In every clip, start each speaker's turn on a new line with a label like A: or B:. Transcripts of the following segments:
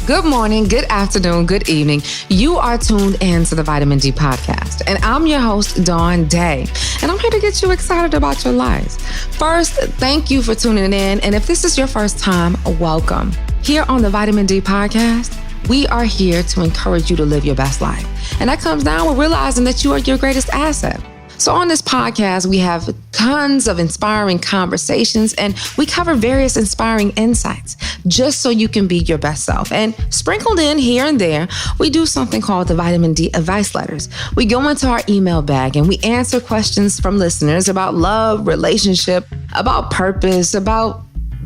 A: Good morning, good afternoon, good evening. You are tuned in to the Vitamin D podcast, and I'm your host, Dawn Dai, and I'm here to get you excited about your lives. First, thank you for tuning in, and if this is your first time, welcome. Here on the Vitamin D podcast, we are here to encourage you to live your best life, and that comes down with realizing that you are your greatest asset. So on this podcast, we have tons of inspiring conversations and we cover various inspiring insights just so you can be your best self. And sprinkled in here and there, we do something called the Vitamin D advice letters. We go into our email bag and we answer questions from listeners about love, relationship, about purpose, about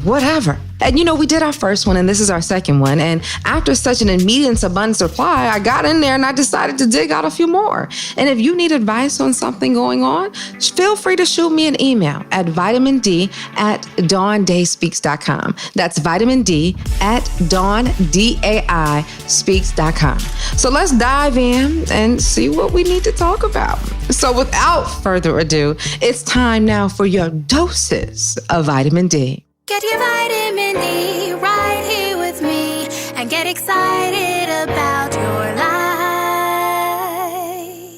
A: whatever. And we did our first one and this is our second one. And after such an immediate abundance reply, I got in there and I decided to dig out a few more. And if you need advice on something going on, feel free to shoot me an email at VitaminD@DawnDaiSpeaks.com. That's VitaminD@DawnDaiSpeaks.com. So let's dive in and see what we need to talk about. So without further ado, it's time now for your doses of vitamin D.
B: Get your vitamin D right here with me and get excited about your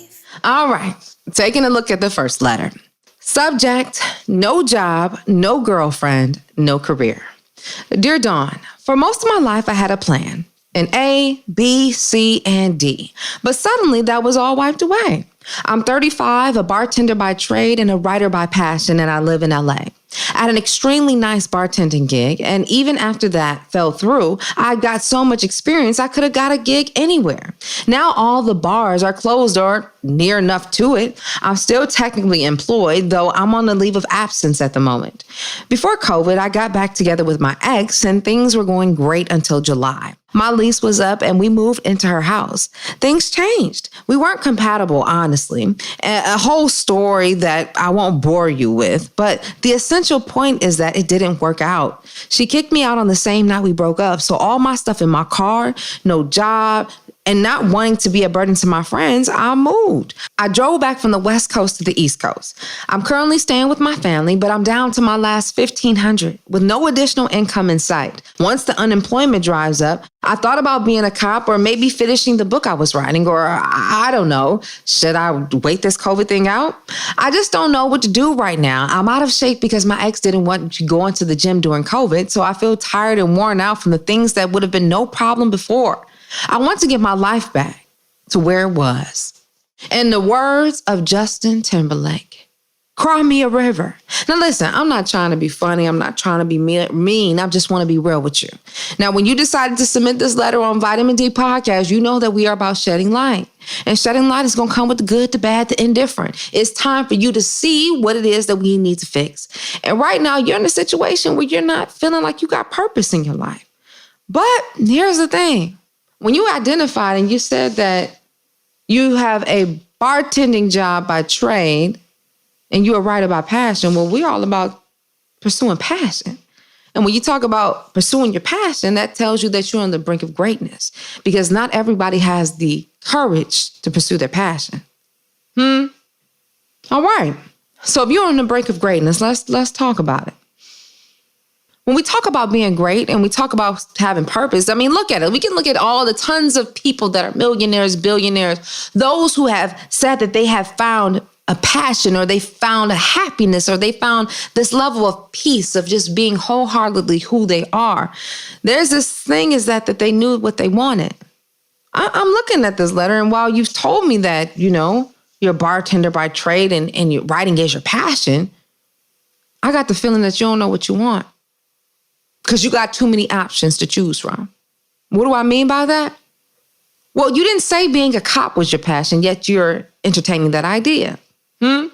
B: life.
A: All right, taking a look at the first letter. Subject, no job, no girlfriend, no career. Dear Dawn, for most of my life, I had a plan. An A, B, C, and D. But suddenly that was all wiped away. I'm 35, a bartender by trade and a writer by passion, and I live in LA. I had an extremely nice bartending gig, and even after that fell through, I got so much experience I could have got a gig anywhere. Now all the bars are closed or near enough to it. I'm still technically employed, though I'm on a leave of absence at the moment. Before COVID, I got back together with my ex, and things were going great until July. My lease was up and we moved into her house. Things changed. We weren't compatible, honestly. A whole story that I won't bore you with, but the essential point is that it didn't work out. She kicked me out on the same night we broke up, so all my stuff in my car, no job, and not wanting to be a burden to my friends, I moved. I drove back from the West Coast to the East Coast. I'm currently staying with my family, but I'm down to my last $1,500 with no additional income in sight. Once the unemployment dries up, I thought about being a cop or maybe finishing the book I was writing, or I don't know. Should I wait this COVID thing out? I just don't know what to do right now. I'm out of shape because my ex didn't want to go into the gym during COVID, so I feel tired and worn out from the things that would have been no problem before. I want to get my life back to where it was. In the words of Justin Timberlake, cry me a river. Now listen, I'm not trying to be funny. I'm not trying to be mean. I just want to be real with you. Now, when you decided to submit this letter on Vitamin D Podcast, you know that we are about shedding light. And shedding light is going to come with the good, the bad, the indifferent. It's time for you to see what it is that we need to fix. And right now, you're in a situation where you're not feeling like you got purpose in your life. But here's the thing. When you identified and you said that you have a bartending job by trade and you are a writer by passion, well, we're all about pursuing passion. And when you talk about pursuing your passion, that tells you that you're on the brink of greatness because not everybody has the courage to pursue their passion. All right. So if you're on the brink of greatness, let's talk about it. When we talk about being great and we talk about having purpose, I mean, look at it. We can look at all the tons of people that are millionaires, billionaires, those who have said that they have found a passion or they found a happiness or they found this level of peace of just being wholeheartedly who they are. There's this thing is that they knew what they wanted. I'm looking at this letter, and while you've told me that, you're a bartender by trade and your writing is your passion, I got the feeling that you don't know what you want. Because you got too many options to choose from. What do I mean by that? Well, you didn't say being a cop was your passion, yet you're entertaining that idea. You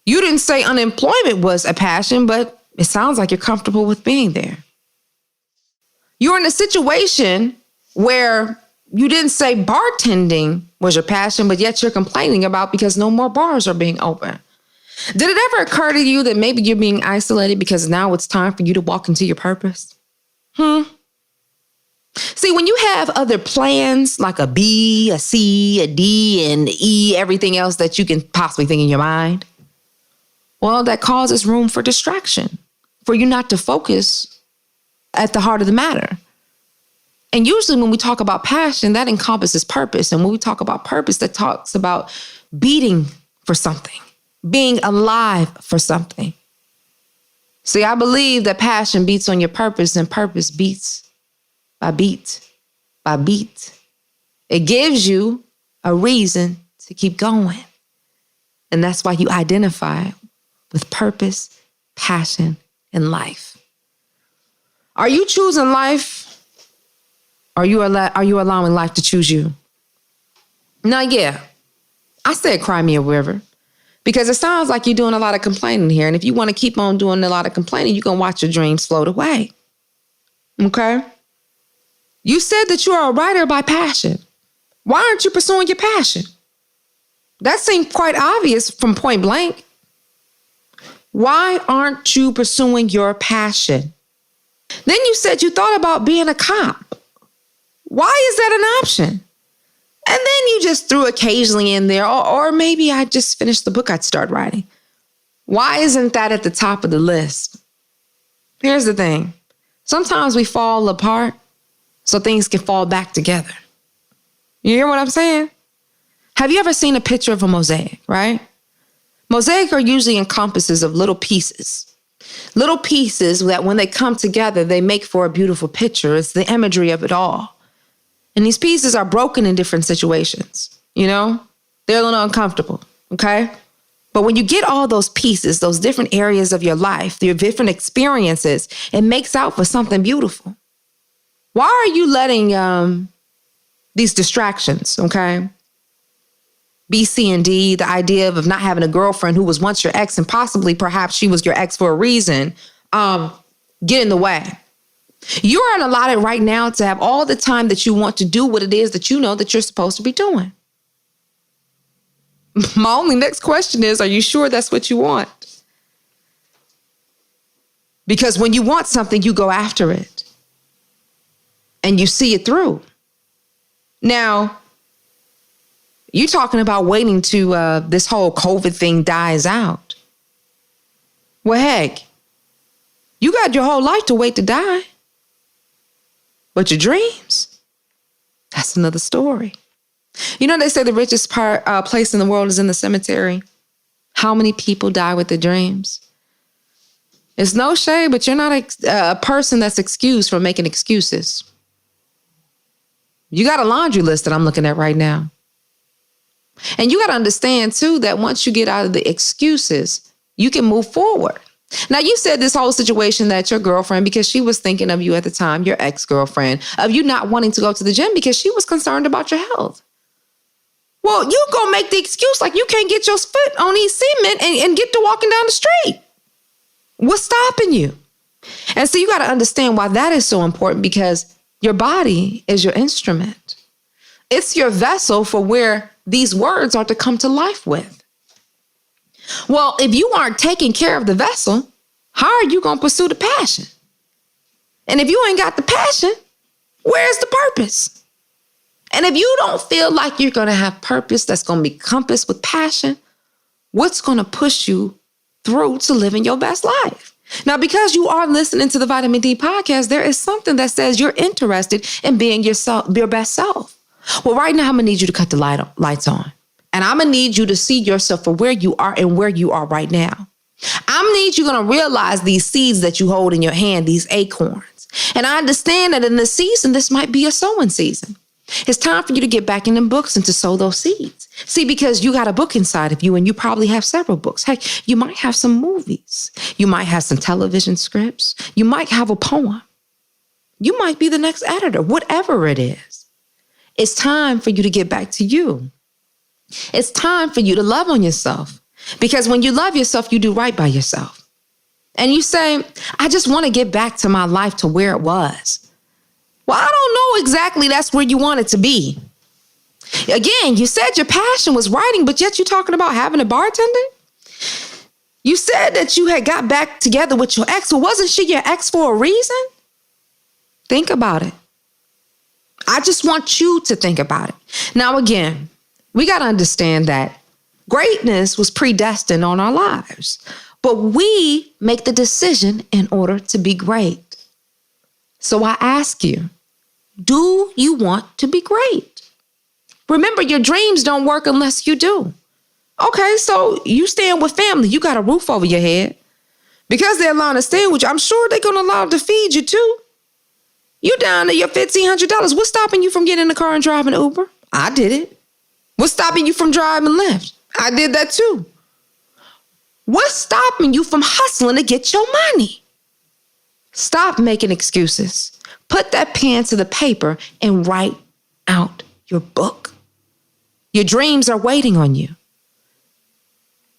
A: didn't say unemployment was a passion, but it sounds like you're comfortable with being there. You're in a situation where you didn't say bartending was your passion, but yet you're complaining about because no more bars are being open. Did it ever occur to you that maybe you're being isolated because now it's time for you to walk into your purpose? See, when you have other plans like a B, a C, a D, and E, everything else that you can possibly think in your mind, well, that causes room for distraction, for you not to focus at the heart of the matter. And usually when we talk about passion, that encompasses purpose. And when we talk about purpose, that talks about beating for something, being alive for something. See, I believe that passion beats on your purpose and purpose beats by beat by beat. It gives you a reason to keep going. And that's why you identify with purpose, passion, and life. Are you choosing life? Are you allowing life to choose you? Now, yeah, I said cry me a river because it sounds like you're doing a lot of complaining here. And if you want to keep on doing a lot of complaining, you're going to watch your dreams float away. Okay? You said that you are a writer by passion. Why aren't you pursuing your passion? That seemed quite obvious from point blank. Why aren't you pursuing your passion? Then you said you thought about being a cop. Why is that an option? And then you just threw occasionally in there, or maybe I just finished the book I'd start writing. Why isn't that at the top of the list? Here's the thing. Sometimes we fall apart so things can fall back together. You hear what I'm saying? Have you ever seen a picture of a mosaic, right? Mosaic are usually encompasses of little pieces that when they come together, they make for a beautiful picture. It's the imagery of it all. And these pieces are broken in different situations, you know? They're a little uncomfortable, okay? But when you get all those pieces, those different areas of your life, your different experiences, it makes out for something beautiful. Why are you letting these distractions, okay? B, C, and D, the idea of not having a girlfriend who was once your ex and possibly perhaps she was your ex for a reason, get in the way. You are allotted right now to have all the time that you want to do what it is that you know that you're supposed to be doing. My only next question is, are you sure that's what you want? Because when you want something, you go after it and you see it through. Now, you're talking about waiting to this whole COVID thing dies out. Well, heck, you got your whole life to wait to die. But your dreams, that's another story. You know, they say the richest place in the world is in the cemetery. How many people die with their dreams? It's no shade, but you're not a person that's excused from making excuses. You got a laundry list that I'm looking at right now. And you got to understand, too, that once you get out of the excuses, you can move forward. Now, you said this whole situation that your girlfriend, because she was thinking of you at the time, your ex-girlfriend, of you not wanting to go to the gym because she was concerned about your health. Well, you go make the excuse like you can't get your foot on these cement and get to walking down the street. What's stopping you? And so you got to understand why that is so important, because your body is your instrument. It's your vessel for where these words are to come to life with. Well, if you aren't taking care of the vessel, how are you going to pursue the passion? And if you ain't got the passion, where's the purpose? And if you don't feel like you're going to have purpose that's going to be compassed with passion, what's going to push you through to living your best life? Now, because you are listening to the Vitamin D podcast, there is something that says you're interested in being your best self. Well, right now, I'm going to need you to cut the lights on. And I'm going to need you to see yourself for where you are and where you are right now. I'm going to need you to realize these seeds that you hold in your hand, these acorns. And I understand that in this season, this might be a sowing season. It's time for you to get back in the books and to sow those seeds. See, because you got a book inside of you and you probably have several books. Heck, you might have some movies. You might have some television scripts. You might have a poem. You might be the next editor, whatever it is. It's time for you to get back to you. It's time for you to love on yourself, because when you love yourself, you do right by yourself. And you say, I just want to get back to my life to where it was. Well, I don't know exactly that's where you want it to be. Again, you said your passion was writing, but yet you're talking about having a bartender. You said that you had got back together with your ex. Well, wasn't she your ex for a reason? Think about it. I just want you to think about it. Now, again, we got to understand that greatness was predestined on our lives, but we make the decision in order to be great. So I ask you, Do you want to be great? Remember, your dreams don't work unless you do. Okay, so you staying with family. You got a roof over your head. Because they're allowing to stay with you, I'm sure they're going to allow to feed you too. You down to your $1,500. What's stopping you from getting in the car and driving Uber? I did it. What's stopping you from driving Lyft? I did that too. What's stopping you from hustling to get your money? Stop making excuses. Put that pen to the paper and write out your book. Your dreams are waiting on you.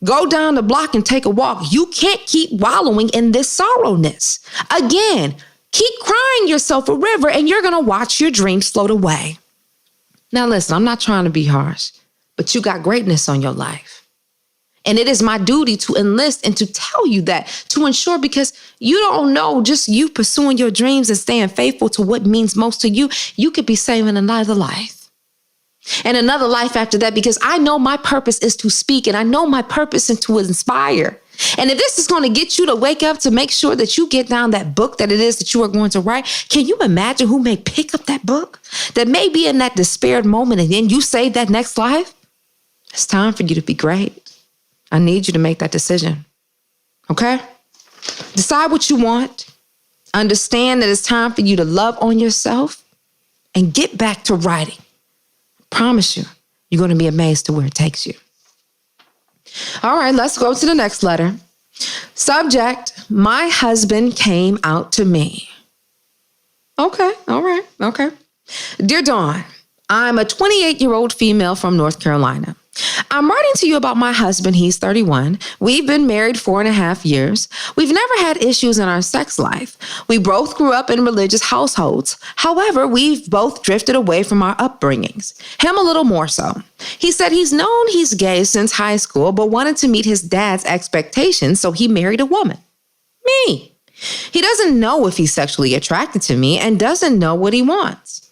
A: Go down the block and take a walk. You can't keep wallowing in this sorrowness. Again, keep crying yourself a river and you're going to watch your dreams float away. Now listen, I'm not trying to be harsh, but you got greatness on your life. And it is my duty to enlist and to tell you that, to ensure, because you don't know, just you pursuing your dreams and staying faithful to what means most to you, you could be saving another life. And another life after that, because I know my purpose is to speak and I know my purpose is to inspire. And if this is going to get you to wake up to make sure that you get down that book that it is that you are going to write, can you imagine who may pick up that book that may be in that despaired moment and then you save that next life? It's time for you to be great. I need you to make that decision. Okay? Decide what you want. Understand that it's time for you to love on yourself and get back to writing. I promise you, you're going to be amazed to where it takes you. All right, let's go to the next letter. Subject, my husband came out to me. Okay, all right, okay. Dear Dawn, I'm a 28-year-old female from North Carolina. I'm writing to you about my husband. He's 31. We've been married 4.5 years. We've never had issues in our sex life. We both grew up in religious households. However, we've both drifted away from our upbringings. Him a little more so. He said he's known he's gay since high school, but wanted to meet his dad's expectations, so he married a woman. Me. He doesn't know if he's sexually attracted to me and doesn't know what he wants.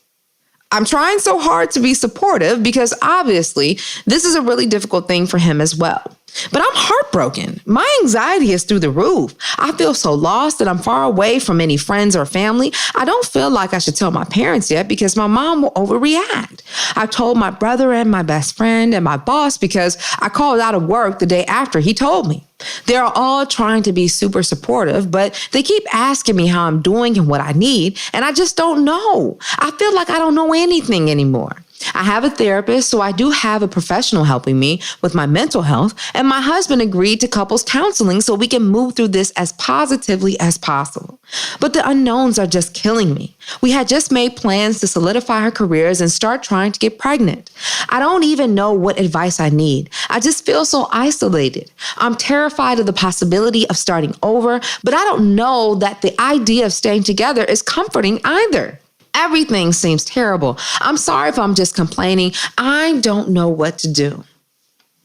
A: I'm trying so hard to be supportive because obviously this is a really difficult thing for him as well. But I'm heartbroken. My anxiety is through the roof. I feel so lost that I'm far away from any friends or family. I don't feel like I should tell my parents yet because my mom will overreact. I told my brother and my best friend and my boss because I called out of work the day after he told me. They're all trying to be super supportive, but they keep asking me how I'm doing and what I need, and I just don't know. I feel like I don't know anything anymore. I have a therapist, so I do have a professional helping me with my mental health, and my husband agreed to couples counseling so we can move through this as positively as possible. But the unknowns are just killing me. We had just made plans to solidify our careers and start trying to get pregnant. I don't even know what advice I need. I just feel so isolated. I'm terrified of the possibility of starting over, but I don't know that the idea of staying together is comforting either. Everything seems terrible. I'm sorry if I'm just complaining. I don't know what to do.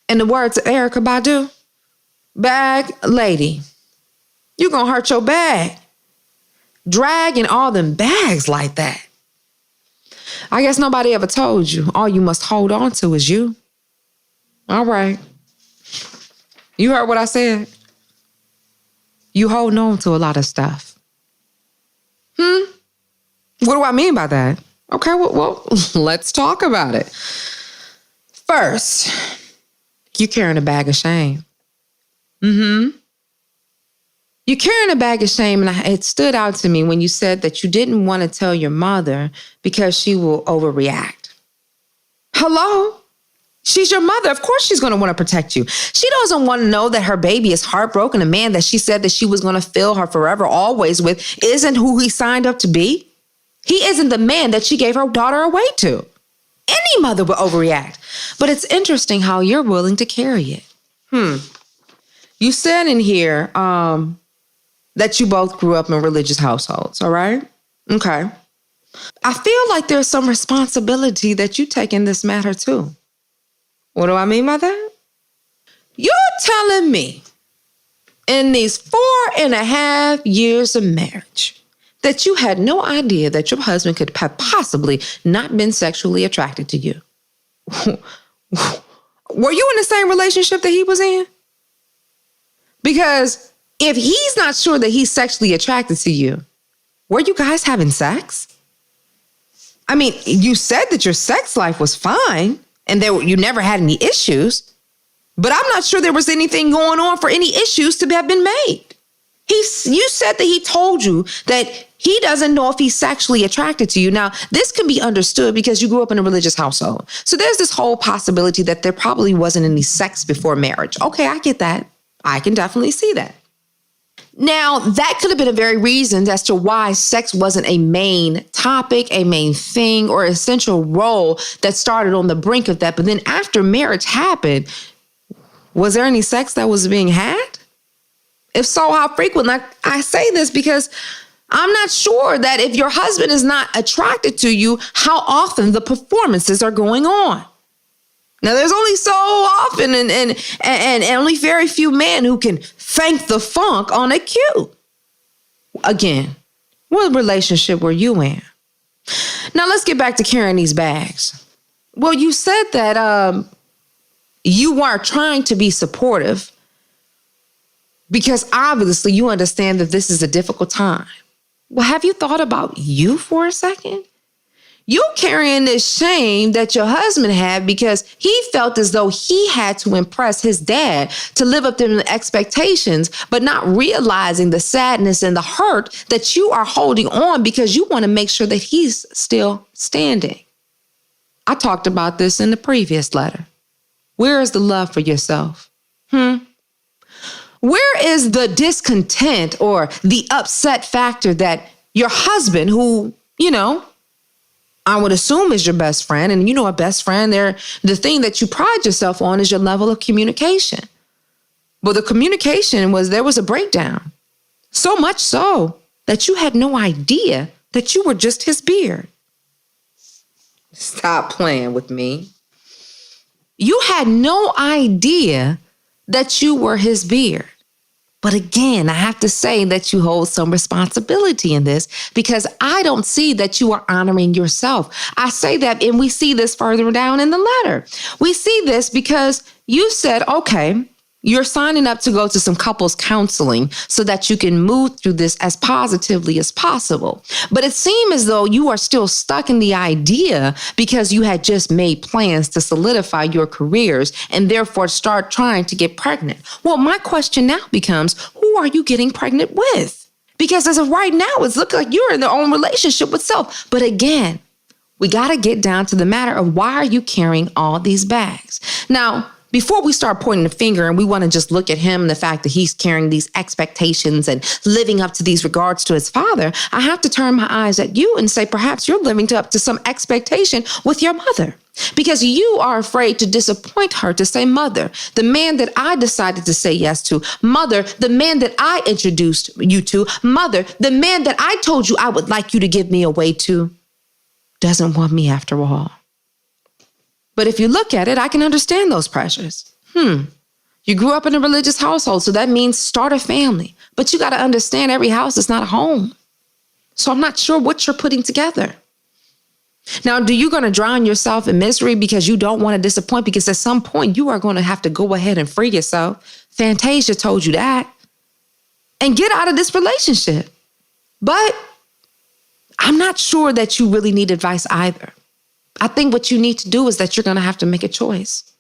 A: In the words of Erykah Badu, bag lady, you gonna hurt your bag. Dragging all them bags like that. I guess nobody ever told you. All you must hold on to is you. All right. You heard what I said? You holding on to a lot of stuff. What do I mean by that? Okay, well, let's talk about it. First, you're carrying a bag of shame. You're carrying a bag of shame, and it stood out to me when you said that you didn't want to tell your mother because she will overreact. Hello? She's your mother. Of course she's going to want to protect you. She doesn't want to know that her baby is heartbroken. A man that she said that she was going to fill her forever always with isn't who he signed up to be. He isn't the man that she gave her daughter away to. Any mother would overreact. But it's interesting how you're willing to carry it. You said in here that you both grew up in religious households, all right? Okay. I feel like there's some responsibility that you take in this matter too. What do I mean by that? You're telling me in these 4.5 years of marriage that you had no idea that your husband could have possibly not been sexually attracted to you. Were you in the same relationship that he was in? Because if he's not sure that he's sexually attracted to you, were you guys having sex? I mean, you said that your sex life was fine and you never had any issues, but I'm not sure there was anything going on for any issues to have been made. You said that he told you that he doesn't know if he's sexually attracted to you. Now, this can be understood because you grew up in a religious household. So there's this whole possibility that there probably wasn't any sex before marriage. Okay, I get that. I can definitely see that. Now, that could have been a very reason as to why sex wasn't a main topic, a main thing, or essential role that started on the brink of that. But then after marriage happened, was there any sex that was being had? If so, how frequent? Like, I say this because I'm not sure that if your husband is not attracted to you, how often the performances are going on. Now, there's only so often and only very few men who can thank the funk on a cue. Again, what relationship were you in? Now, let's get back to carrying these bags. Well, you said that you weren't trying to be supportive because obviously you understand that this is a difficult time. Well, have you thought about you for a second? You carrying this shame that your husband had because he felt as though he had to impress his dad to live up to the expectations, but not realizing the sadness and the hurt that you are holding on because you want to make sure that he's still standing. I talked about this in the previous letter. Where is the love for yourself? Where is the discontent or the upset factor that your husband, who, I would assume is your best friend, and a best friend, the thing that you pride yourself on is your level of communication. But the communication there was a breakdown. So much so that you had no idea that you were just his beard. Stop playing with me. You had no idea that you were his beard. But again, I have to say that you hold some responsibility in this because I don't see that you are honoring yourself. I say that, and we see this further down in the letter. We see this because you said, okay, you're signing up to go to some couples counseling so that you can move through this as positively as possible. But it seemed as though you are still stuck in the idea because you had just made plans to solidify your careers and therefore start trying to get pregnant. Well, my question now becomes, who are you getting pregnant with? Because as of right now, it's looking like you're in their own relationship with self. But again, we got to get down to the matter of why are you carrying all these bags? Now, before we start pointing the finger and we want to just look at him and the fact that he's carrying these expectations and living up to these regards to his father, I have to turn my eyes at you and say, perhaps you're living up to some expectation with your mother because you are afraid to disappoint her, to say, mother, the man that I decided to say yes to, mother, the man that I introduced you to, mother, the man that I told you I would like you to give me away to, doesn't want me after all. But if you look at it, I can understand those pressures. You grew up in a religious household, so that means start a family. But you got to understand every house is not a home. So I'm not sure what you're putting together. Now, do you going to drown yourself in misery because you don't want to disappoint? Because at some point, you are going to have to go ahead and free yourself. Fantasia told you that. And get out of this relationship. But I'm not sure that you really need advice either. I think what you need to do is that you're going to have to make a choice.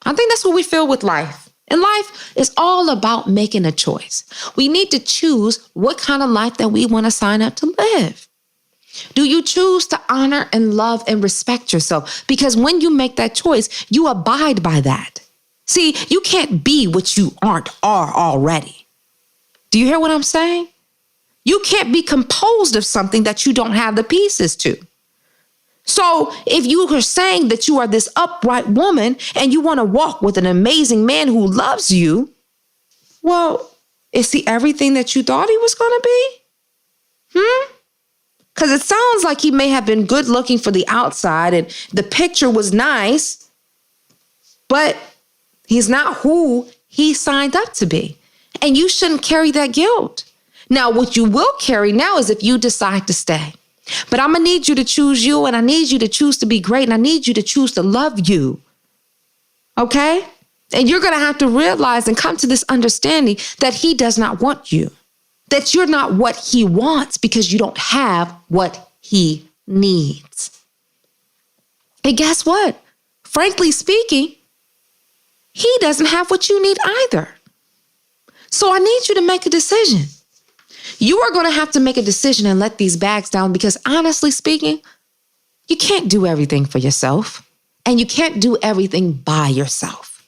A: I think that's what we feel with life. And life is all about making a choice. We need to choose what kind of life that we want to sign up to live. Do you choose to honor and love and respect yourself? Because when you make that choice, you abide by that. See, you can't be what you are already. Do you hear what I'm saying? You can't be composed of something that you don't have the pieces to. So if you are saying that you are this upright woman and you want to walk with an amazing man who loves you, well, is he everything that you thought he was going to be? Because it sounds like he may have been good looking for the outside and the picture was nice, but he's not who he signed up to be. And you shouldn't carry that guilt. Now, what you will carry now is if you decide to stay. But I'm going to need you to choose you, and I need you to choose to be great, and I need you to choose to love you. Okay? And you're going to have to realize and come to this understanding that he does not want you, that you're not what he wants because you don't have what he needs. And guess what? Frankly speaking, he doesn't have what you need either. So I need you to make a decision. You are going to have to make a decision and let these bags down because honestly speaking, you can't do everything for yourself and you can't do everything by yourself.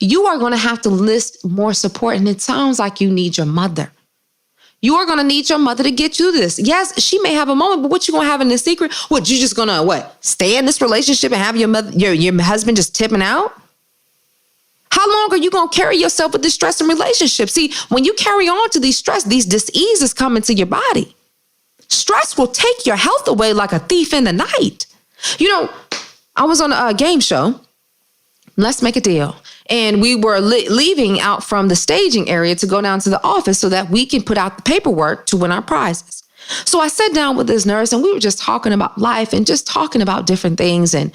A: You are going to have to list more support, and it sounds like you need your mother. You are going to need your mother to get you this. Yes, she may have a moment, but what you going to have in the secret? What, you just going to stay in this relationship and have your husband just tipping out? How long are you going to carry yourself with this stress in relationships? See, when you carry on to these stress, these diseases come into your body. Stress will take your health away like a thief in the night. You know, I was on a game show, Let's Make a Deal. And we were leaving out from the staging area to go down to the office so that we can put out the paperwork to win our prizes. So I sat down with this nurse and we were just talking about life and just talking about different things. And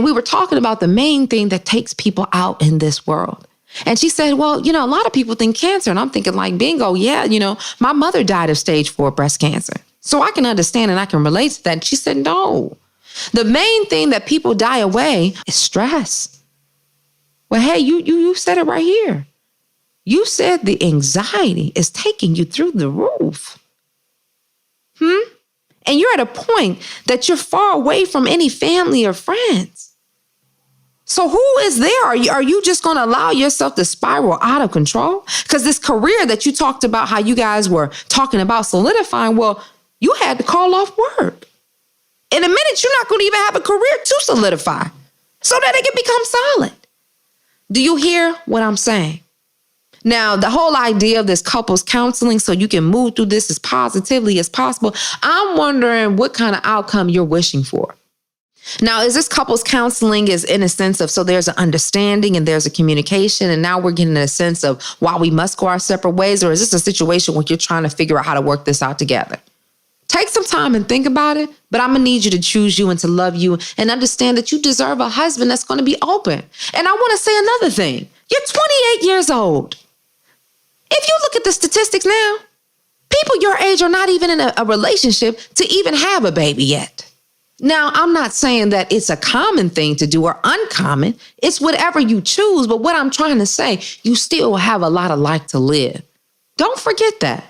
A: we were talking about the main thing that takes people out in this world. And she said, well, a lot of people think cancer. And I'm thinking like, bingo, yeah, my mother died of stage 4 breast cancer. So I can understand and I can relate to that. And she said, no, the main thing that people die away is stress. Well, hey, you said it right here. You said the anxiety is taking you through the roof. And you're at a point that you're far away from any family or friends. So who is there? Are you just going to allow yourself to spiral out of control? Because this career that you talked about, how you guys were talking about solidifying, well, you had to call off work. In a minute, you're not going to even have a career to solidify so that it can become solid. Do you hear what I'm saying? Now, the whole idea of this couples counseling so you can move through this as positively as possible, I'm wondering what kind of outcome you're wishing for. Now, is this couples counseling is in a sense of, so there's an understanding and there's a communication and now we're getting a sense of why we must go our separate ways? Or is this a situation where you're trying to figure out how to work this out together? Take some time and think about it, but I'm going to need you to choose you and to love you and understand that you deserve a husband that's going to be open. And I want to say another thing. You're 28 years old. If you look at the statistics now, people your age are not even in a relationship to even have a baby yet. Now, I'm not saying that it's a common thing to do or uncommon. It's whatever you choose. But what I'm trying to say, you still have a lot of life to live. Don't forget that.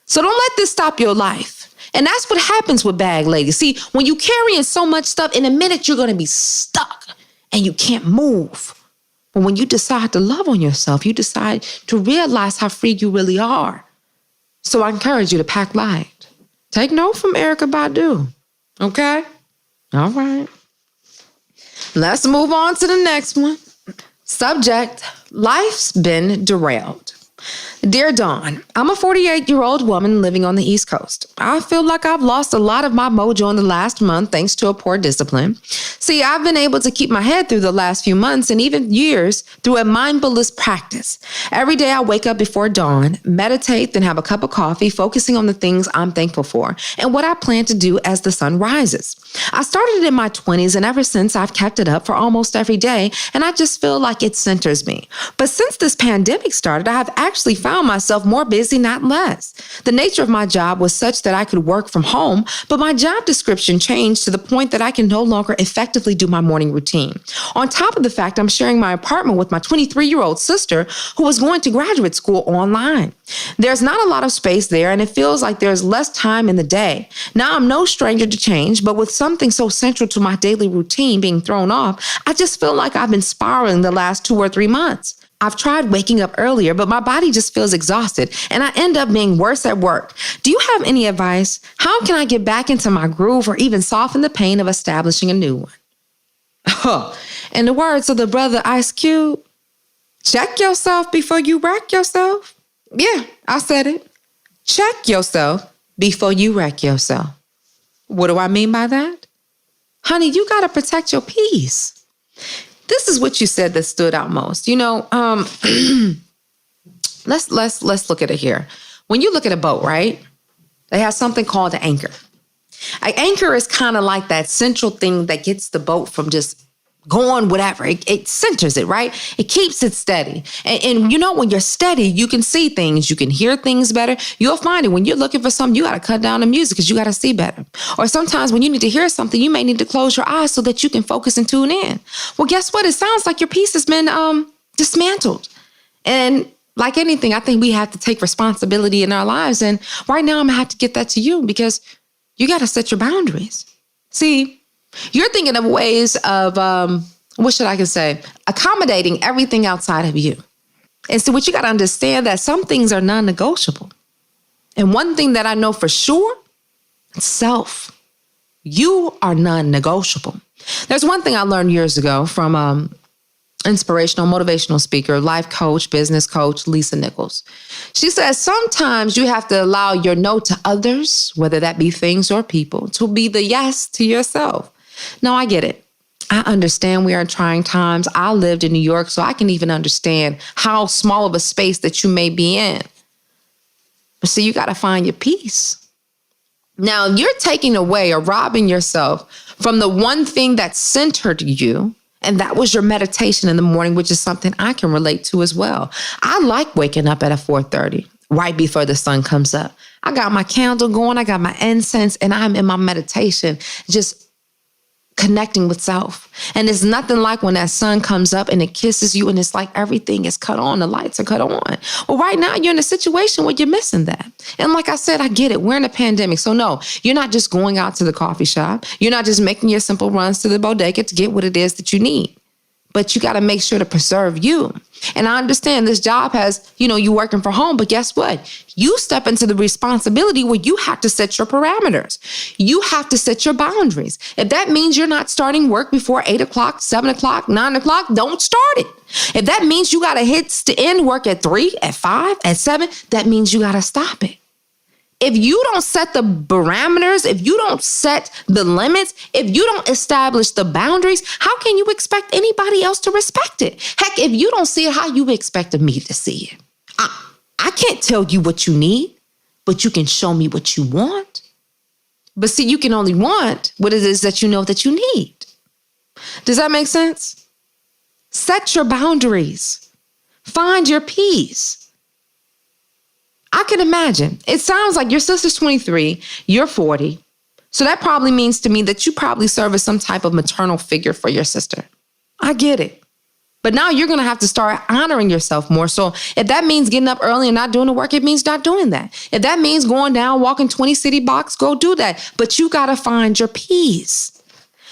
A: So don't let this stop your life. And that's what happens with bag ladies. See, when you carrying so much stuff, in a minute, you're going to be stuck and you can't move. But when you decide to love on yourself, you decide to realize how free you really are. So I encourage you to pack light. Take note from Erykah Badu. Okay? All right. Let's move on to the next one. Subject, life's been derailed. Dear Dawn, I'm a 48-year-old woman living on the East Coast. I feel like I've lost a lot of my mojo in the last month thanks to a poor discipline. See, I've been able to keep my head through the last few months and even years through a mindfulness practice. Every day I wake up before dawn, meditate, then have a cup of coffee, focusing on the things I'm thankful for and what I plan to do as the sun rises. I started in my 20s and ever since I've kept it up for almost every day and I just feel like it centers me. But since this pandemic started, I have actually found myself more busy, not less. The nature of my job was such that I could work from home, but my job description changed to the point that I can no longer effectively do my morning routine. On top of the fact, I'm sharing my apartment with my 23-year-old sister who was going to graduate school online. There's not a lot of space there, and it feels like there's less time in the day. Now, I'm no stranger to change, but with something so central to my daily routine being thrown off, I just feel like I've been spiraling the last 2 or 3 months. I've tried waking up earlier, but my body just feels exhausted, and I end up being worse at work. Do you have any advice? How can I get back into my groove or even soften the pain of establishing a new one? In the words of the brother Ice Cube, check yourself before you wreck yourself. Yeah, I said it. Check yourself before you wreck yourself. What do I mean by that? Honey, you got to protect your peace. This is what you said that stood out most. Let's look at it here. When you look at a boat, right? They have something called an anchor. An anchor is kind of like that central thing that gets the boat from just going whatever. It centers it, right? It keeps it steady. And when you're steady, you can see things. You can hear things better. You'll find it when you're looking for something, you got to cut down the music because you got to see better. Or sometimes when you need to hear something, you may need to close your eyes so that you can focus and tune in. Well, guess what? It sounds like your piece has been dismantled. And like anything, I think we have to take responsibility in our lives. And right now, I'm going to have to get that to you because you got to set your boundaries. See, you're thinking of ways of, accommodating everything outside of you. And so what you got to understand that some things are non-negotiable. And one thing that I know for sure, self. You are non-negotiable. There's one thing I learned years ago from inspirational, motivational speaker, life coach, business coach, Lisa Nichols. She says, sometimes you have to allow your no to others, whether that be things or people, to be the yes to yourself. No, I get it. I understand we are in trying times. I lived in New York, so I can even understand how small of a space that you may be in. But see, you got to find your peace. Now, you're taking away or robbing yourself from the one thing that centered you, and that was your meditation in the morning, which is something I can relate to as well. I like waking up at 4:30, right before the sun comes up. I got my candle going, I got my incense, and I'm in my meditation, just connecting with self. And it's nothing like when that sun comes up and it kisses you and it's like everything is cut on, the lights are cut on. Well, right now you're in a situation where you're missing that. And like I said, I get it. We're in a pandemic. So no, you're not just going out to the coffee shop. You're not just making your simple runs to the bodega to get what it is that you need. But you got to make sure to preserve you. And I understand this job has, you working from home, but guess what? You step into the responsibility where you have to set your parameters. You have to set your boundaries. If that means you're not starting work before 8 o'clock, 7 o'clock, 9 o'clock, don't start it. If that means you got to hit to end work at 3, at 5, at 7, that means you got to stop it. If you don't set the parameters, if you don't set the limits, if you don't establish the boundaries, how can you expect anybody else to respect it? Heck, if you don't see it, how you expect me to see it? I can't tell you what you need, but you can show me what you want. But see, you can only want what it is that you know that you need. Does that make sense? Set your boundaries. Find your peace. I can imagine. It sounds like your sister's 23, you're 40. So that probably means to me that you probably serve as some type of maternal figure for your sister. I get it. But now you're going to have to start honoring yourself more. So if that means getting up early and not doing the work, it means not doing that. If that means going down, walking 20 city blocks, go do that. But you got to find your peace.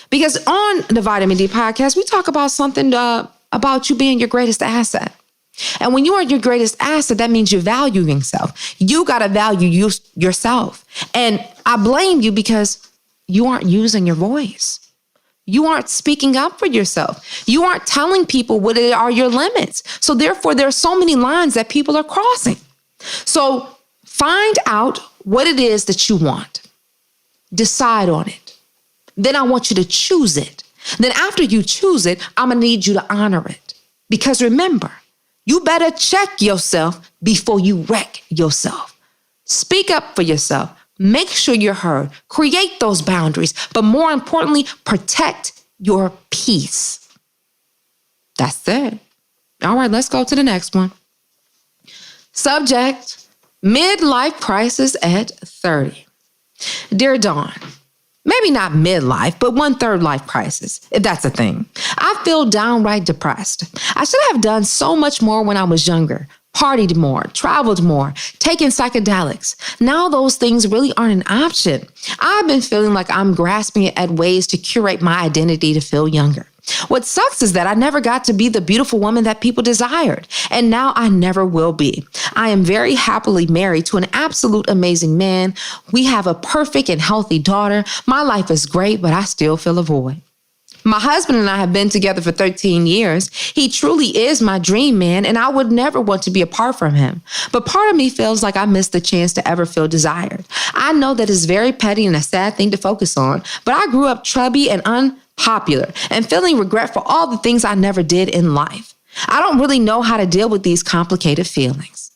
A: Because on the Vitamin D podcast, we talk about something about you being your greatest asset. And when you are your greatest asset, that means you're valuing yourself. You got to value yourself. And I blame you because you aren't using your voice. You aren't speaking up for yourself. You aren't telling people what are your limits. So therefore, there are so many lines that people are crossing. So find out what it is that you want. Decide on it. Then I want you to choose it. Then after you choose it, I'm going to need you to honor it. Because remember, you better check yourself before you wreck yourself. Speak up for yourself. Make sure you're heard. Create those boundaries. But more importantly, protect your peace. That's it. All right, let's go to the next one. Subject, midlife crisis at 30. Dear Dawn, maybe not midlife, but 1/3 life crisis, if that's a thing. I feel downright depressed. I should have done so much more when I was younger. Partied more, traveled more, taken psychedelics. Now those things really aren't an option. I've been feeling like I'm grasping at ways to curate my identity to feel younger. What sucks is that I never got to be the beautiful woman that people desired, and now I never will be. I am very happily married to an absolute amazing man. We have a perfect and healthy daughter. My life is great, but I still feel a void. My husband and I have been together for 13 years. He truly is my dream man, and I would never want to be apart from him. But part of me feels like I missed the chance to ever feel desired. I know that it's very petty and a sad thing to focus on, but I grew up chubby and unpopular and feeling regret for all the things I never did in life. I don't really know how to deal with these complicated feelings.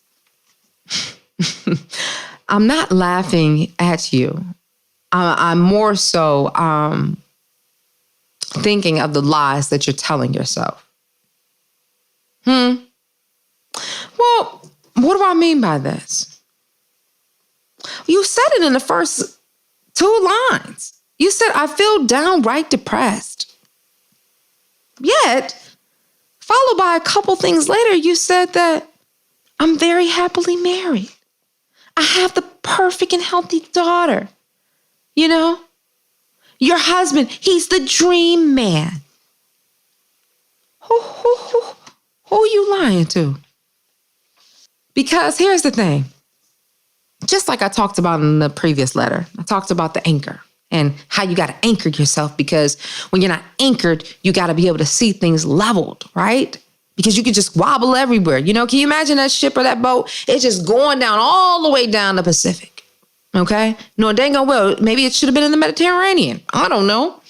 A: I'm not laughing at you. I'm more so thinking of the lies that you're telling yourself. Well, what do I mean by this? You said it in the first 2 lines. You said, I feel downright depressed. Yet, followed by a couple things later, you said that I'm very happily married. I have the perfect and healthy daughter. You know, your husband, he's the dream man. Who are you lying to? Because here's the thing. Just like I talked about in the previous letter, I talked about the anchor and how you got to anchor yourself, because when you're not anchored, you got to be able to see things leveled, right? Because you could just wobble everywhere. You know, can you imagine that ship or that boat? It's just going down all the way down the Pacific. Okay? No, dang on well, maybe it should have been in the Mediterranean. I don't know.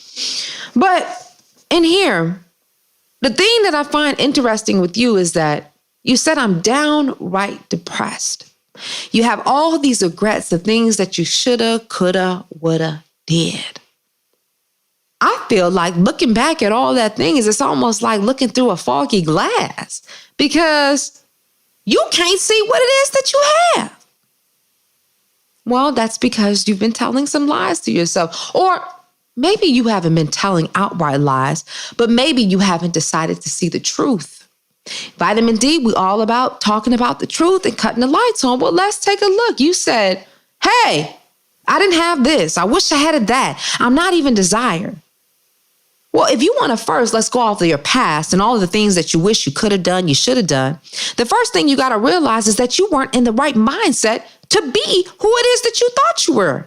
A: But in here, the thing that I find interesting with you is that you said I'm downright depressed. You have all these regrets, the things that you shoulda, coulda, woulda, did. I feel like looking back at all that things, it's almost like looking through a foggy glass, because you can't see what it is that you have. Well, that's because you've been telling some lies to yourself. Or maybe you haven't been telling outright lies, but maybe you haven't decided to see the truth. Vitamin D, we all about talking about the truth and cutting the lights on. Well, let's take a look. You said, hey, I didn't have this. I wish I had that. I'm not even desired. Well, if you want to first, let's go off of your past and all of the things that you wish you could have done, you should have done. The first thing you got to realize is that you weren't in the right mindset to be who it is that you thought you were.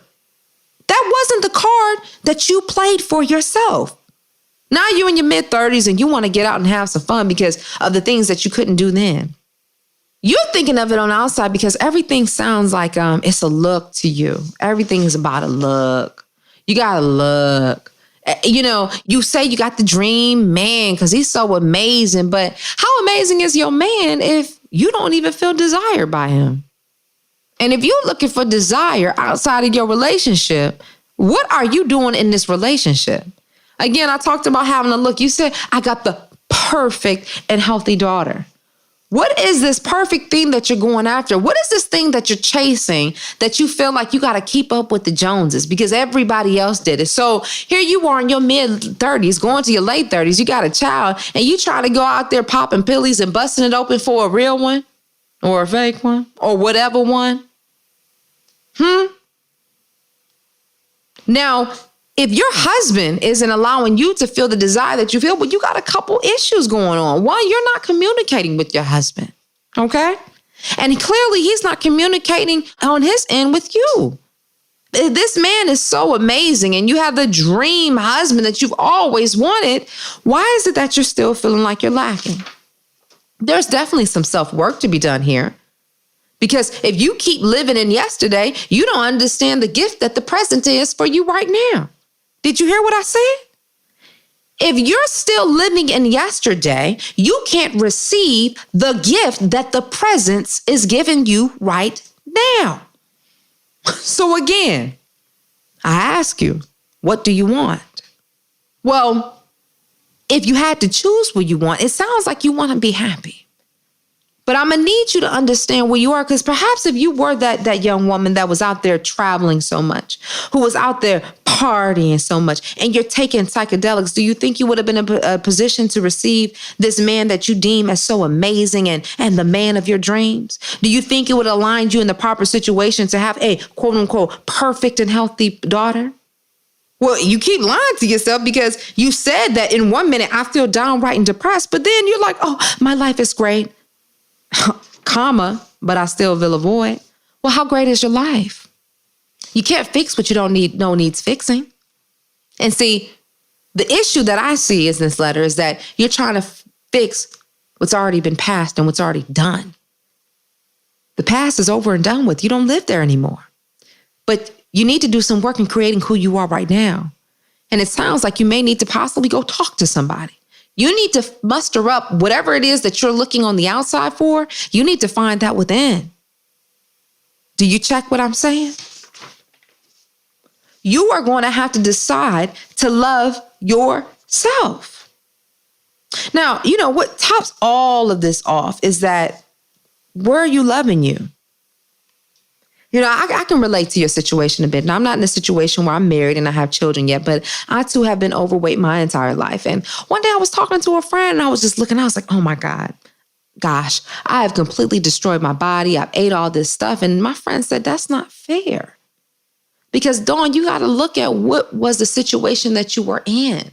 A: That wasn't the card that you played for yourself. Now you're in your mid-30s and you want to get out and have some fun because of the things that you couldn't do then. You're thinking of it on the outside because everything sounds like it's a look to you. Everything's about a look. You got to look. You know, you say you got the dream man because he's so amazing, but how amazing is your man if you don't even feel desired by him? And if you're looking for desire outside of your relationship, what are you doing in this relationship? Again, I talked about having a look. You said, I got the perfect and healthy daughter. What is this perfect thing that you're going after? What is this thing that you're chasing that you feel like you got to keep up with the Joneses because everybody else did it? So here you are in your mid-30s, going to your late 30s. You got a child and you try to go out there popping pillies and busting it open for a real one or a fake one or whatever one. Now, if your husband isn't allowing you to feel the desire that you feel, well, you got a couple issues going on. One, you're not communicating with your husband, okay? And clearly he's not communicating on his end with you. This man is so amazing and you have the dream husband that you've always wanted. Why is it that you're still feeling like you're lacking? There's definitely some self-work to be done here. Because if you keep living in yesterday, you don't understand the gift that the present is for you right now. Did you hear what I said? If you're still living in yesterday, you can't receive the gift that the present is giving you right now. So again, I ask you, what do you want? Well, if you had to choose what you want, it sounds like you want to be happy. But I'm going to need you to understand where you are, because perhaps if you were that young woman that was out there traveling so much, who was out there partying so much, and you're taking psychedelics, do you think you would have been in a position to receive this man that you deem as so amazing and the man of your dreams? Do you think it would align you in the proper situation to have a quote unquote perfect and healthy daughter? Well, you keep lying to yourself because you said that in 1 minute, I feel downright and depressed, but then you're like, oh, my life is great. Comma, but I still will avoid. Well, how great is your life? You can't fix what you don't need, no needs fixing. And see, the issue that I see in this letter is that you're trying to fix what's already been passed and what's already done. The past is over and done with. You don't live there anymore. But you need to do some work in creating who you are right now. And it sounds like you may need to possibly go talk to somebody. You need to muster up whatever it is that you're looking on the outside for. You need to find that within. Do you check what I'm saying? You are going to have to decide to love yourself self. Now, you know, what tops all of this off is that where are you loving you? You know, I can relate to your situation a bit. Now, I'm not in a situation where I'm married and I have children yet, but I too have been overweight my entire life. And one day I was talking to a friend and I was just looking, I was like, oh my gosh, I have completely destroyed my body. I've ate all this stuff. And my friend said, that's not fair. Because Dawn, you got to look at what was the situation that you were in.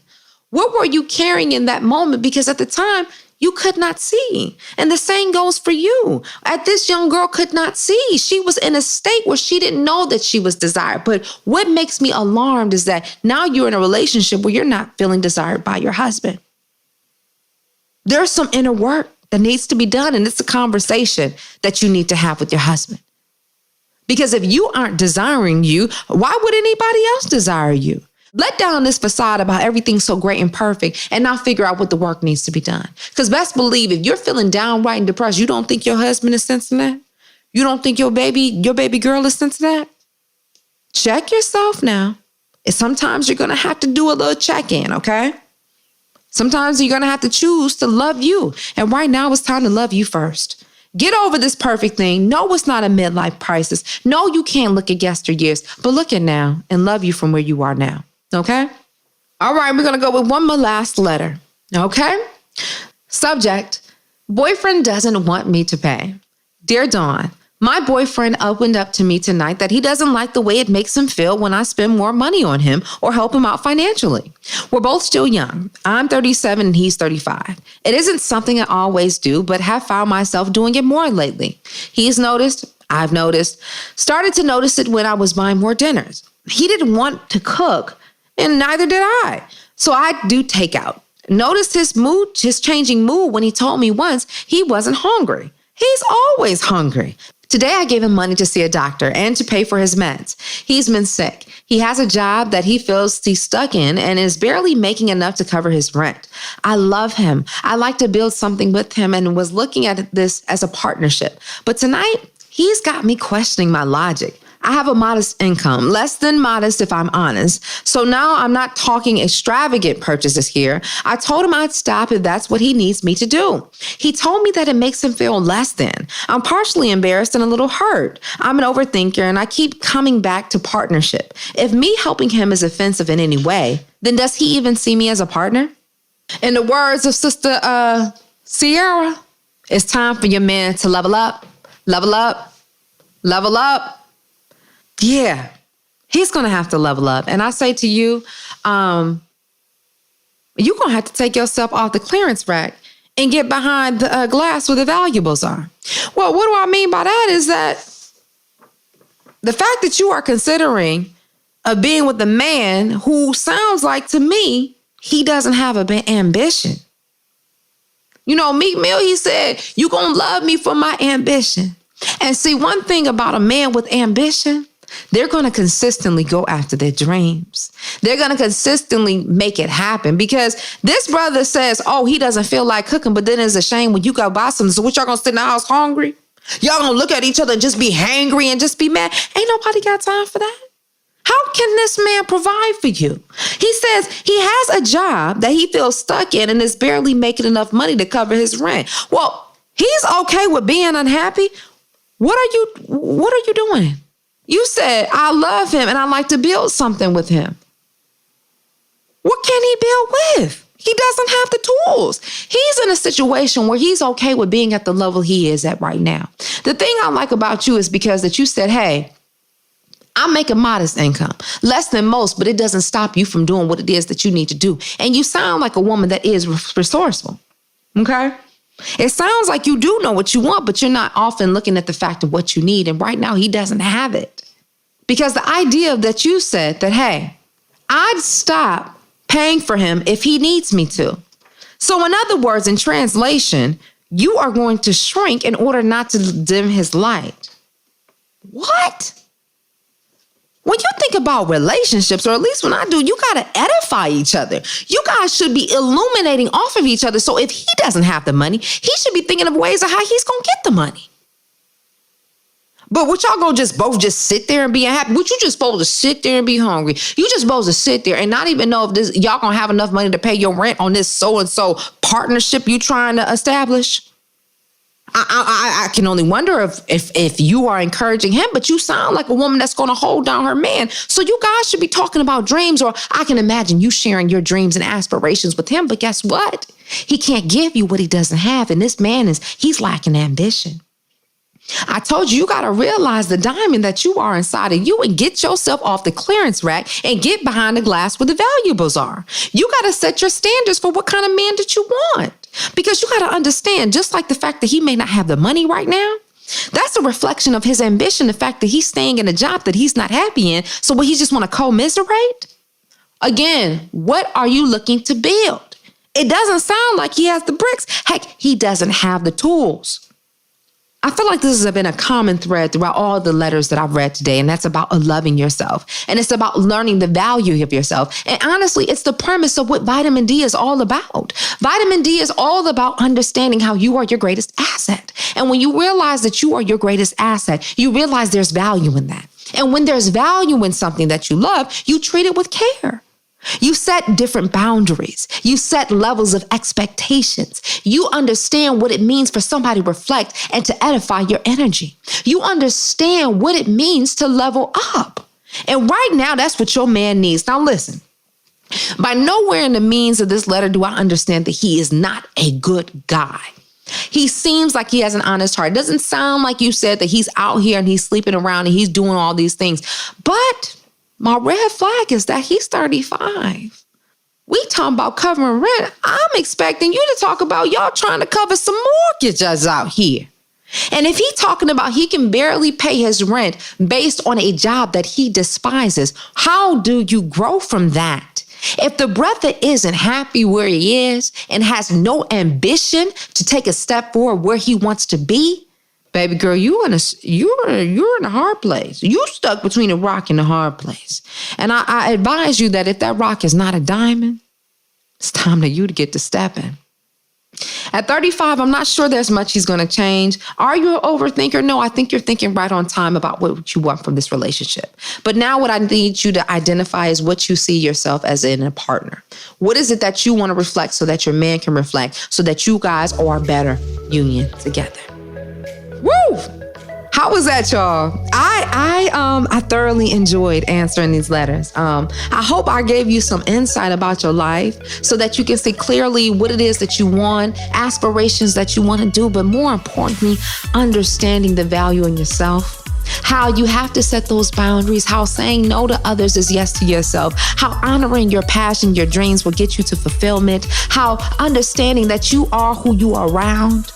A: What were you carrying in that moment? Because at the time, you could not see. And the same goes for you. This young girl could not see. She was in a state where she didn't know that she was desired. But what makes me alarmed is that now you're in a relationship where you're not feeling desired by your husband. There's some inner work that needs to be done. And it's a conversation that you need to have with your husband. Because if you aren't desiring you, why would anybody else desire you? Let down this facade about everything so great and perfect and now figure out what the work needs to be done. Because best believe if you're feeling downright and depressed, you don't think your husband is sensing that? You don't think your baby girl is sensing that? Check yourself now. And sometimes you're going to have to do a little check-in, okay? Sometimes you're going to have to choose to love you. And right now it's time to love you first. Get over this perfect thing. No, it's not a midlife crisis. No, you can't look at yesteryears, but look at now and love you from where you are now. Okay? All right, we're going to go with one more last letter. Okay? Subject, boyfriend doesn't want me to pay. Dear Dawn, my boyfriend opened up to me tonight that he doesn't like the way it makes him feel when I spend more money on him or help him out financially. We're both still young. I'm 37 and he's 35. It isn't something I always do, but have found myself doing it more lately. He's noticed, I've noticed, started to notice it when I was buying more dinners. He didn't want to cook and neither did I. So I do takeout. Noticed his changing mood when he told me once he wasn't hungry. He's always hungry. Today, I gave him money to see a doctor and to pay for his meds. He's been sick. He has a job that he feels he's stuck in and is barely making enough to cover his rent. I love him. I like to build something with him and was looking at this as a partnership. But tonight, he's got me questioning my logic. I have a modest income, less than modest if I'm honest. So now I'm not talking extravagant purchases here. I told him I'd stop if that's what he needs me to do. He told me that it makes him feel less than. I'm partially embarrassed and a little hurt. I'm an overthinker and I keep coming back to partnership. If me helping him is offensive in any way, then does he even see me as a partner? In the words of Sister Sierra, it's time for your man to level up, level up, level up. Yeah, he's going to have to level up. And I say to you, you're going to have to take yourself off the clearance rack and get behind the glass where the valuables are. Well, what do I mean by that is that the fact that you are considering being with a man who sounds like to me, he doesn't have an ambition. You know, Meek Mill, he said, you're going to love me for my ambition. And see, one thing about a man with ambition, they're going to consistently go after their dreams. They're going to consistently make it happen because this brother says, oh, he doesn't feel like cooking, but then it's a shame when you go buy something. So what, y'all going to sit in the house hungry? Y'all going to look at each other and just be hangry and just be mad? Ain't nobody got time for that. How can this man provide for you? He says he has a job that he feels stuck in and is barely making enough money to cover his rent. Well, he's okay with being unhappy. What are you doing? You said, I love him and I like to build something with him. What can he build with? He doesn't have the tools. He's in a situation where he's okay with being at the level he is at right now. The thing I like about you is because that you said, hey, I make a modest income, less than most, but it doesn't stop you from doing what it is that you need to do. And you sound like a woman that is resourceful. Okay? It sounds like you do know what you want, but you're not often looking at the fact of what you need. And right now he doesn't have it. Because the idea that you said that, hey, I'd stop paying for him if he needs me to. So in other words, in translation, you are going to shrink in order not to dim his light. What? When you think about relationships, or at least when I do, you got to edify each other. You guys should be illuminating off of each other. So if he doesn't have the money, he should be thinking of ways of how he's going to get the money. But what y'all gonna both sit there and be unhappy? What you just supposed to sit there and be hungry? You just supposed to sit there and not even know if y'all gonna have enough money to pay your rent on this so-and-so partnership you trying to establish? I can only wonder if you are encouraging him, but you sound like a woman that's going to hold down her man. So you guys should be talking about dreams, or I can imagine you sharing your dreams and aspirations with him. But guess what? He can't give you what he doesn't have. And this man he's lacking ambition. I told you got to realize the diamond that you are inside of you and get yourself off the clearance rack and get behind the glass where the valuables are. You got to set your standards for what kind of man that you want. Because you got to understand, just like the fact that he may not have the money right now, that's a reflection of his ambition, the fact that he's staying in a job that he's not happy in. So what, he just want to commiserate? Again, what are you looking to build? It doesn't sound like he has the bricks. Heck, he doesn't have the tools. I feel like this has been a common thread throughout all the letters that I've read today, and that's about loving yourself. And it's about learning the value of yourself. And honestly, it's the premise of what vitamin D is all about. Vitamin D is all about understanding how you are your greatest asset. And when you realize that you are your greatest asset, you realize there's value in that. And when there's value in something that you love, you treat it with care. You set different boundaries. You set levels of expectations. You understand what it means for somebody to reflect and to edify your energy. You understand what it means to level up. And right now, that's what your man needs. Now listen, by nowhere in the means of this letter do I understand that he is not a good guy. He seems like he has an honest heart. It doesn't sound like you said that he's out here and he's sleeping around and he's doing all these things. But my red flag is that he's 35. We talking about covering rent. I'm expecting you to talk about y'all trying to cover some mortgages out here. And if he's talking about he can barely pay his rent based on a job that he despises, how do you grow from that? If the brother isn't happy where he is and has no ambition to take a step forward where he wants to be, baby girl, you're in a hard place. You stuck between a rock and a hard place. And I advise you that if that rock is not a diamond, it's time for you to get to stepping. At 35, I'm not sure there's much he's going to change. Are you an overthinker? No, I think you're thinking right on time about what you want from this relationship. But now what I need you to identify is what you see yourself as in a partner. What is it that you want to reflect so that your man can reflect, so that you guys are a better union together? Woo! How was that, y'all? I thoroughly enjoyed answering these letters. I hope I gave you some insight about your life so that you can see clearly what it is that you want, aspirations that you want to do, but more importantly, understanding the value in yourself. How you have to set those boundaries, how saying no to others is yes to yourself, how honoring your passion, your dreams will get you to fulfillment, how understanding that you are who you are around.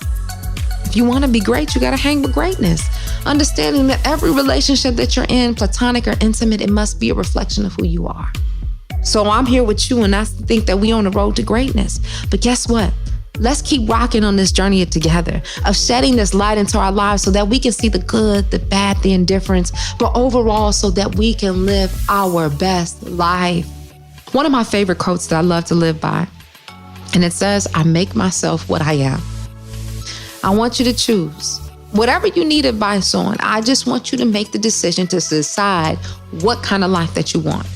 A: If you want to be great, you got to hang with greatness. Understanding that every relationship that you're in, platonic or intimate, it must be a reflection of who you are. So I'm here with you, and I think that we on the road to greatness. But guess what? Let's keep rocking on this journey together of shedding this light into our lives so that we can see the good, the bad, the indifference, but overall so that we can live our best life. One of my favorite quotes that I love to live by, and it says, I make myself what I am. I want you to choose whatever you need advice on. I just want you to make the decision to decide what kind of life that you want.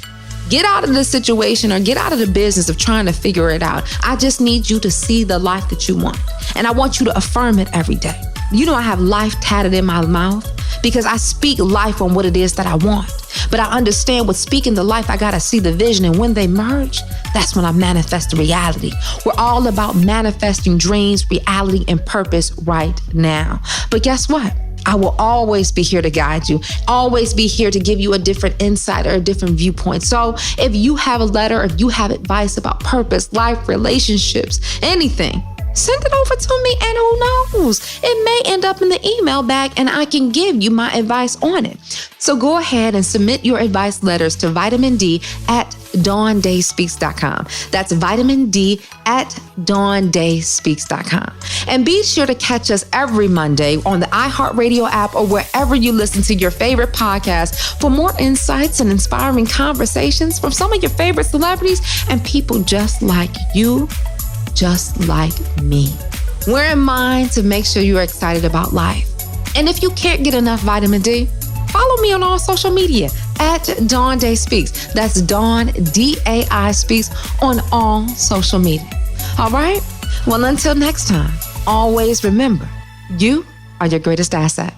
A: Get out of the situation or get out of the business of trying to figure it out. I just need you to see the life that you want. And I want you to affirm it every day. You know, I have life tatted in my mouth because I speak life on what it is that I want. But I understand with speaking the life, I got to see the vision. And when they merge, that's when I manifest the reality. We're all about manifesting dreams, reality, and purpose right now. But guess what? I will always be here to guide you, always be here to give you a different insight or a different viewpoint. So if you have a letter, if you have advice about purpose, life, relationships, anything, send it over to me, and who knows? It may end up in the email bag and I can give you my advice on it. So go ahead and submit your advice letters to VitaminD at DawnDaiSpeaks.com. That's VitaminD at DawnDaiSpeaks.com. And be sure to catch us every Monday on the iHeartRadio app or wherever you listen to your favorite podcast for more insights and inspiring conversations from some of your favorite celebrities and people just like you, just like me. We're in mind to make sure you're excited about life. And if you can't get enough vitamin D, follow me on all social media at Dawn Dai Speaks. That's Dawn, D-A-I Speaks on all social media. All right? Well, until next time, always remember, you are your greatest asset.